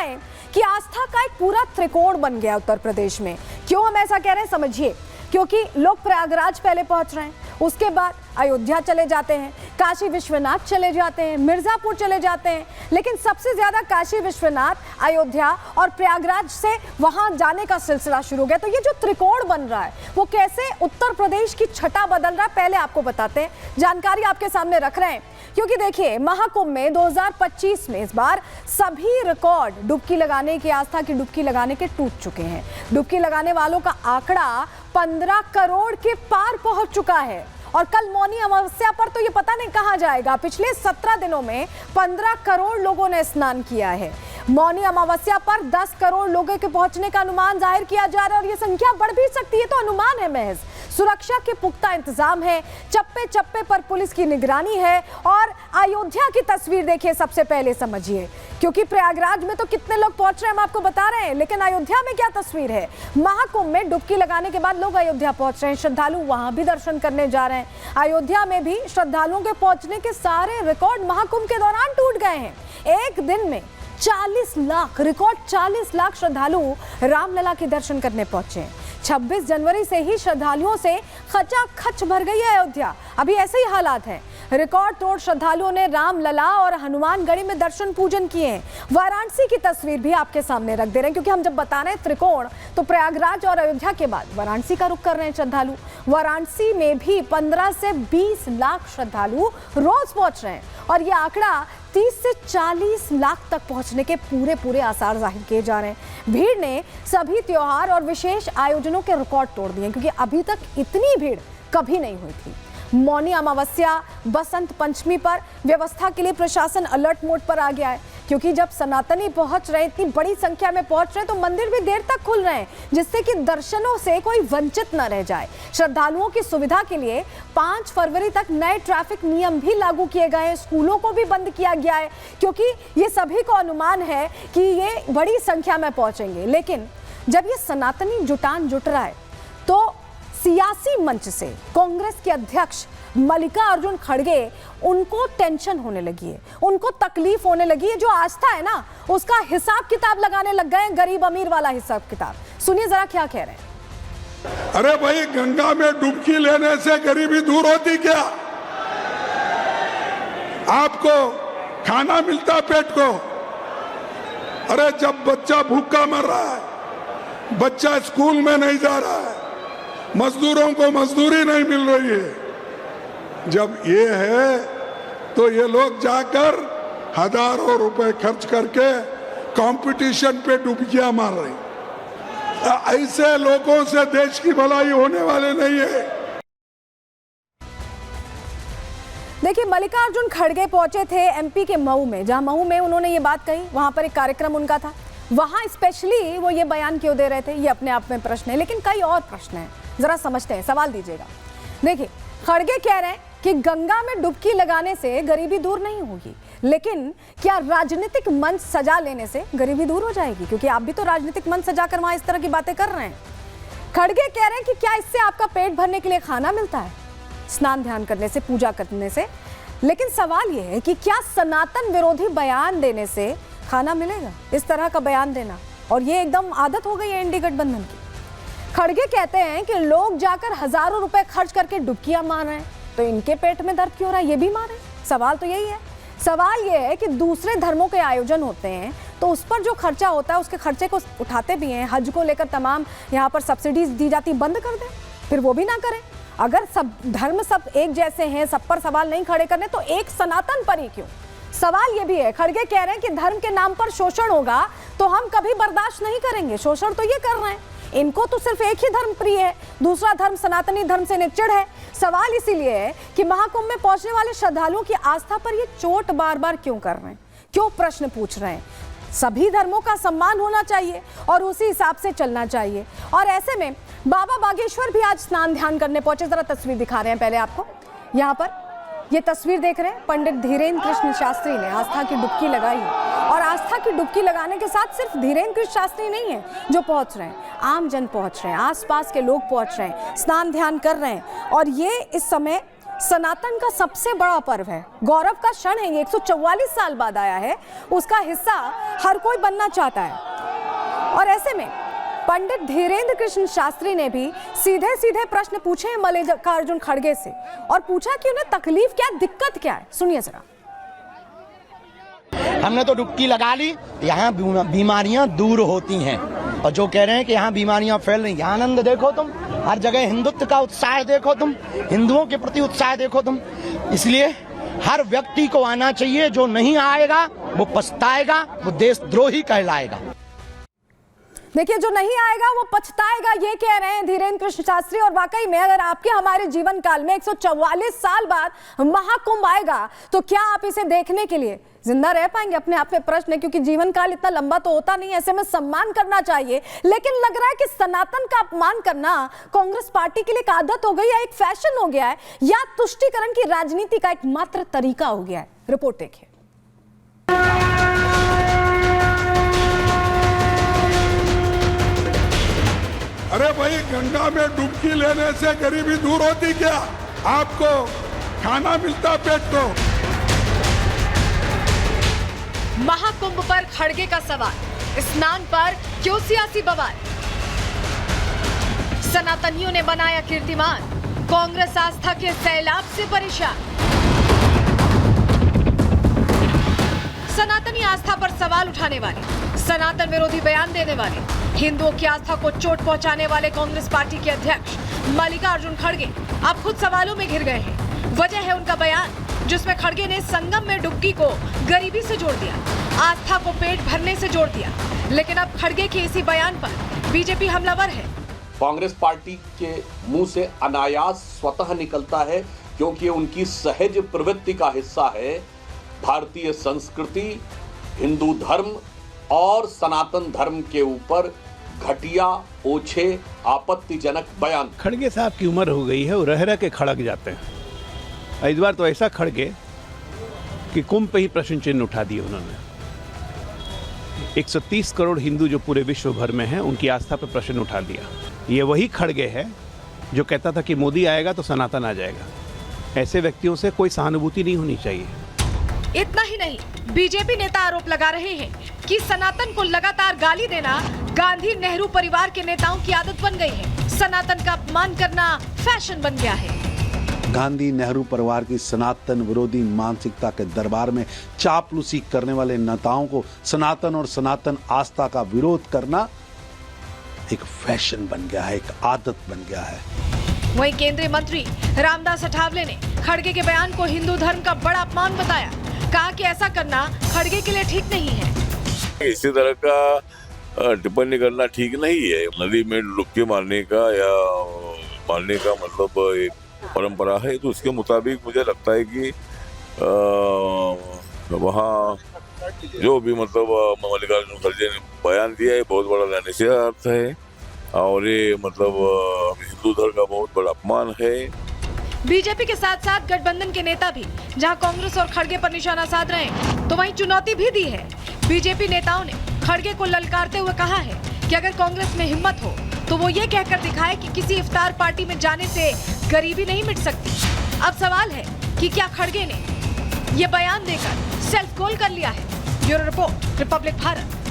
बताएं कि आस्था का एक पूरा त्रिकोण बन गया उत्तर प्रदेश में। क्यों हम ऐसा कह रहे हैं समझिए, क्योंकि लोग प्रयागराज पहले पहुंच रहे हैं, उसके बाद अयोध्या चले जाते हैं, काशी विश्वनाथ चले जाते हैं, मिर्जापुर चले जाते हैं, लेकिन सबसे ज्यादा काशी विश्वनाथ, अयोध्या और प्रयागराज से वहां जाने का सिलसिला शुरू हो गया। तो ये जो त्रिकोण बन रहा है वो कैसे उत्तर प्रदेश की छटा बदल रहा है, पहले आपको बताते हैं, जानकारी आपके सामने रख रहे हैं। क्योंकि देखिए, महाकुंभ में 2025 में इस बार सभी रिकॉर्ड डुबकी लगाने की, आस्था की डुबकी लगाने के टूट चुके हैं। डुबकी लगाने वालों का आंकड़ा 15 करोड़ के पार पहुंच चुका है। और कल मौनी अमावस्या पर तो ये पता नहीं कहां जाएगा। पिछले 17 दिनों में 15 करोड़ लोगों ने स्नान किया है। मौनी अमावस्या पर 10 करोड़ लोगों के पहुंचने का अनुमान जाहिर किया जा रहा है और ये संख्या बढ़ भी सकती है, तो अनुमान है महज। सुरक्षा के पुख्ता इंतजाम है, चप्पे चप्पे पर पुलिस की निगरानी है। और अयोध्या की तस्वीर देखिए, सबसे पहले समझिए, क्योंकि प्रयागराज में तो कितने लोग पहुंच रहे हैं हम आपको बता रहे हैं, लेकिन अयोध्या में क्या तस्वीर है। महाकुंभ में डुबकी लगाने के बाद लोग अयोध्या पहुंच रहे हैं, श्रद्धालु वहां भी दर्शन करने जा रहे हैं। अयोध्या में भी श्रद्धालुओं के पहुंचने के सारे रिकॉर्ड महाकुंभ के दौरान टूट गए हैं। एक दिन में 40 लाख, रिकॉर्ड 40 लाख श्रद्धालु रामलला के दर्शन करने पहुंचे हैं। 26 जनवरी से ही श्रद्धालुओं से खचाखच भर गई है अयोध्या। अभी ऐसे ही हालात हैं। रिकॉर्ड तोड़ श्रद्धालुओं ने रामलला और हनुमानगढ़ी में दर्शन पूजन किए हैं। वाराणसी की तस्वीर भी आपके सामने रख दे रहे हैं, क्योंकि हम जब बता रहे हैं त्रिकोण, तो प्रयागराज और अयोध्या के बाद वाराणसी का रुख कर रहे हैं श्रद्धालु। वाराणसी में भी 15 से 20 लाख श्रद्धालु रोज पहुंच रहे हैं और ये आंकड़ा 30 से 40 लाख तक पहुंचने के पूरे आसार जाहिर किए जा रहे हैं। भीड़ ने सभी त्योहार और विशेष आयोजनों के रिकॉर्ड तोड़ दिए, क्योंकि अभी तक इतनी भीड़ कभी नहीं हुई थी। मौनी अमावस्या, बसंत पंचमी पर व्यवस्था के लिए प्रशासन अलर्ट मोड पर आ गया है, क्योंकि जब सनातनी पहुंच रहे, इतनी बड़ी संख्या में पहुंच रहे हैं, तो मंदिर भी देर तक खुल रहे हैं, जिससे कि दर्शनों से कोई वंचित न रह जाए। श्रद्धालुओं की सुविधा के लिए 5 फरवरी तक नए ट्रैफिक नियम भी लागू किए गए हैं। स्कूलों को भी बंद किया गया है, क्योंकि ये सभी को अनुमान है कि ये बड़ी संख्या में पहुंचेंगे। लेकिन जब ये सनातनी जुटान जुट रहा है, तो सियासी मंच से कांग्रेस के अध्यक्ष मल्लिकार्जुन खड़गे, उनको टेंशन होने लगी है, उनको तकलीफ होने लगी है। जो आस्था है ना, उसका हिसाब किताब लगाने लग गए हैं, गरीब अमीर वाला हिसाब किताब। सुनिए जरा क्या कह रहे हैं। अरे भाई, गंगा में डुबकी लेने से गरीबी दूर होती क्या? आपको खाना मिलता पेट को? अरे जब बच्चा भूखा मर रहा है, बच्चा स्कूल में नहीं जा रहा है, मजदूरों को मजदूरी नहीं मिल रही है, जब ये है तो ये लोग जाकर हजारों रुपए खर्च करके कंपटीशन पे डुबकियां मार रहे हैं। ऐसे लोगों से देश की भलाई होने वाले नहीं है। देखिए, मल्लिकार्जुन खड़गे पहुंचे थे एमपी के मऊ में, जहां मऊ में उन्होंने ये बात कही, वहां पर एक कार्यक्रम उनका था। वहां स्पेशली वो ये बयान क्यों दे रहे थे, ये अपने आप में प्रश्न है, लेकिन कई और प्रश्न हैं, जरा समझते हैं, सवाल दीजिएगा। देखिए, खड़गे कह रहे हैं कि गंगा में डुबकी लगाने से गरीबी दूर नहीं होगी, लेकिन क्या राजनीतिक मंच सजा लेने से गरीबी दूर हो जाएगी? क्योंकि आप भी तो राजनीतिक मंच सजाकर वहां इस तरह की बातें कर रहे हैं। खड़गे कह रहे हैं कि क्या इससे आपका पेट भरने के लिए खाना मिलता है, स्नान ध्यान करने से, पूजा करने से? लेकिन सवाल यह है कि क्या सनातन विरोधी बयान देने से खाना मिलेगा? इस तरह का बयान देना, और ये एकदम आदत हो गई है इंडी गठबंधन की। खड़गे कहते हैं कि लोग जाकर हजारों रुपए खर्च करके डुबकियां मार रहे हैं, तो इनके पेट में दर्द क्यों रहा है, ये भी मारे? सवाल तो यही है। सवाल ये है कि दूसरे धर्मों के आयोजन होते हैं, तो उस पर जो खर्चा होता है, उसके खर्चे को उठाते भी हैं। हज को लेकर तमाम यहाँ पर सब्सिडीज दी जाती, बंद कर दें, फिर वो भी ना करें। अगर सब धर्म सब एक जैसे हैं, सब पर सवाल नहीं खड़े करने, तो एक सनातन पर ही क्यों? सवाल ये भी है, खड़गे कह रहे हैं कि धर्म के नाम पर शोषण होगा तो हम कभी बर्दाश्त नहीं करेंगे। शोषण तो ये कर रहे हैं, इनको तो सिर्फ एक ही धर्म प्रिय है, दूसरा धर्म सनातनी धर्म से निच्चड़ है। सवाल इसीलिए है कि महाकुंभ में पहुंचने वाले श्रद्धालुओं की आस्था पर ये चोट बार बार क्यों कर रहे हैं, क्यों प्रश्न पूछ रहे हैं? सभी धर्मों का सम्मान होना चाहिए और उसी हिसाब से चलना चाहिए। और ऐसे में बाबा बागेश्वर भी आज स्नान ध्यान करने पहुंचे। जरा तस्वीर दिखा रहे हैं पहले आपको, यहाँ पर ये तस्वीर देख रहे हैं। पंडित धीरेन्द्र कृष्ण शास्त्री ने आस्था की डुबकी लगाई है, और आस्था की डुबकी लगाने के साथ सिर्फ धीरेन्द्र कृष्ण शास्त्री नहीं है जो पहुंच रहे हैं, आम जन पहुंच रहे हैं, आसपास के लोग पहुंच रहे हैं, स्नान ध्यान कर रहे हैं। और ये इस समय सनातन का सबसे बड़ा पर्व है, गौरव का क्षण है, ये 144 साल बाद आया है, उसका हिस्सा हर कोई बनना चाहता है। और ऐसे में पंडित धीरेन्द्र कृष्ण शास्त्री ने भी सीधे सीधे प्रश्न पूछे हैं मल्लिकार्जुन खड़गे से और पूछा कि उन्हें तकलीफ क्या, दिक्कत क्या है। सुनिए जरा। हमने तो डुबकी लगा ली, यहाँ बीमारियां दूर होती हैं और जो कह रहे हैं कि यहाँ बीमारियां फैल रही, यहाँ आनंद देखो तुम, हर जगह हिंदुत्व का उत्साह देखो तुम, हिंदुओं के प्रति उत्साह देखो तुम। इसलिए हर व्यक्ति को आना चाहिए, जो नहीं आएगा वो पछताएगा, वो देशद्रोही कहलाएगा। देखिए, जो नहीं आएगा वो पछताएगा, ये कह रहे हैं धीरेन्द्र कृष्ण शास्त्री। और वाकई में अगर आपके हमारे जीवन काल में 144 साल बाद महाकुंभ आएगा तो क्या आप इसे देखने के लिए जिंदा रह पाएंगे? अपने आप में प्रश्न है, क्योंकि जीवन काल इतना लंबा तो होता नहीं, ऐसे में सम्मान करना चाहिए। लेकिन लग रहा है कि सनातन का अपमान करना कांग्रेस पार्टी के लिए एक आदत हो गई है, एक फैशन हो गया है, या तुष्टीकरण की राजनीति का एक मात्र तरीका हो गया है। रिपोर्ट देखिए। अरे भाई, गंगा में डुबकी लेने से गरीबी दूर होती क्या? आपको खाना मिलता पेट को। महाकुंभ पर खड़गे का सवाल, स्नान पर क्यों सियासी बवाल? सनातनियों ने बनाया कीर्तिमान, कांग्रेस आस्था के सैलाब से परेशान। सनातनी आस्था पर सवाल उठाने वाले, सनातन विरोधी बयान देने वाले, हिंदुओं की आस्था को चोट पहुंचाने वाले कांग्रेस पार्टी के अध्यक्ष मल्लिकार्जुन खड़गे अब खुद सवालों में घिर गए हैं। वजह है उनका बयान, जिसमें खड़गे ने संगम में डुबकी को गरीबी से जोड़ दिया, आस्था को पेट भरने से जोड़ दिया। लेकिन अब खड़गे के इसी बयान पर बीजेपी हमलावर है। कांग्रेस पार्टी के मुंह से अनायास स्वतः निकलता है, क्योंकि उनकी सहज प्रवृत्ति का हिस्सा है भारतीय संस्कृति, हिंदू धर्म और सनातन धर्म के ऊपर घटिया, ओछे, आपत्तिजनक बयान। खड़गे साहब की उम्र हो गई है, वो रह रह के खड़क जाते हैं। इस बार तो ऐसा खड़गे कि कुंभ पे ही प्रश्न चिन्ह उठा दिए उन्होंने। 130 करोड़ हिंदू जो पूरे विश्व भर में हैं, उनकी आस्था पर प्रश्न उठा दिया। ये वही खड़गे है जो कहता था कि मोदी आएगा तो सनातन आ जाएगा। ऐसे व्यक्तियों से कोई सहानुभूति नहीं होनी चाहिए। इतना ही नहीं, बीजेपी नेता आरोप लगा रहे हैं कि सनातन को लगातार गाली देना गांधी नेहरू परिवार के नेताओं की आदत बन गई है। सनातन का अपमान करना फैशन बन गया है। गांधी नेहरू परिवार की सनातन विरोधी मानसिकता के दरबार में चापलूसी करने वाले नेताओं को सनातन और सनातन आस्था का विरोध करना एक फैशन बन गया है, एक आदत बन गया है। वहीं केंद्रीय मंत्री रामदास अठावले ने खड़गे के बयान को हिंदू धर्म का बड़ा अपमान बताया। कहा कि ऐसा करना खड़गे के लिए ठीक नहीं है। इसी तरह का टिप्पणी करना ठीक नहीं है। नदी में डुबकी मारने का या मारने का मतलब एक परंपरा है, तो उसके मुताबिक मुझे लगता है कि वहाँ जो भी मतलब मल्लिकार्जुन खड़गे ने बयान दिया है बहुत बड़ा लानती अर्थ है और ये मतलब हिंदू धर्म का बहुत बड़ा अपमान है। बीजेपी के साथ साथ गठबंधन के नेता भी जहां कांग्रेस और खड़गे पर निशाना साध रहे हैं, तो वहीं चुनौती भी दी है। बीजेपी नेताओं ने खड़गे को ललकारते हुए कहा है कि अगर कांग्रेस में हिम्मत हो तो वो ये कहकर दिखाए कि किसी इफ्तार पार्टी में जाने से गरीबी नहीं मिट सकती। अब सवाल है कि क्या खड़गे ने ये बयान देकर सेल्फ गोल कर लिया है? Bureau report, Republic Bharat.